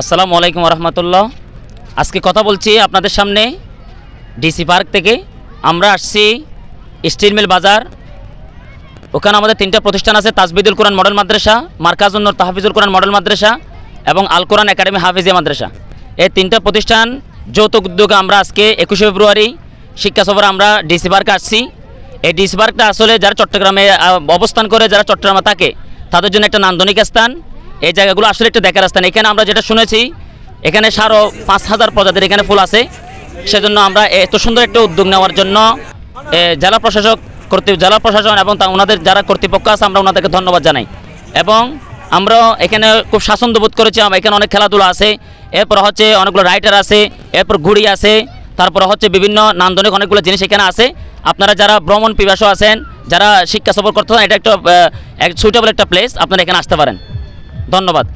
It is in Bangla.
আসসালামু আলাইকুম রহমতুল্লাহ। আজকে কথা বলছি আপনাদের সামনে ডিসি পার্ক থেকে। আমরা আসছি স্টিল মিল বাজার। ওখানে আমাদের তিনটা প্রতিষ্ঠান আছে, তাজবিদুল কোরআন মডেল মাদ্রাসা, মার্কাজুন নূর তাহফিজুল কোরআন মডেল মাদ্রাসা এবং আল কোরআন একাডেমি হাফিজিয়া মাদ্রাসা। এই তিনটা প্রতিষ্ঠান যৌথ উদ্যোগে আমরা আজকে 21শে ফেব্রুয়ারি শিক্ষা সফরে আমরা ডিসি পার্কে আসছি। এই ডিসি পার্কটা আসলে যারা চট্টগ্রামে অবস্থান করে, যারা চট্টগ্রামে থাকে, তাদের জন্য একটা নান্দনিক স্থান। এই জায়গাগুলো আসলে একটা দেখার স্থান। এখানে আমরা যেটা শুনেছি, এখানে 5,000 প্রজাতির এখানে ফুল আছে। সেজন্য আমরা এত সুন্দর একটা উদ্যোগ নেওয়ার জন্য জেলা প্রশাসন এবং ওনাদের যারা কর্তৃপক্ষ আছে, আমরা ওনাদেরকে ধন্যবাদ জানাই। এবং আমরা এখানে খুব স্বাচ্ছন্দ্য বোধ করেছি। এখানে অনেক খেলাধুলা আছে, এরপর হচ্ছে অনেকগুলো রাইডার আছে, এরপর ঘুড়ি আছে, তারপর হচ্ছে বিভিন্ন নান্দনিক অনেকগুলো জিনিস এখানে আছে। আপনারা যারা ভ্রমণ পিপাসু আছেন, যারা শিক্ষা সফর করতে চান, এটা একটা সুইটেবল একটা প্লেস, আপনারা এখানে আসতে পারেন। ধন্যবাদ।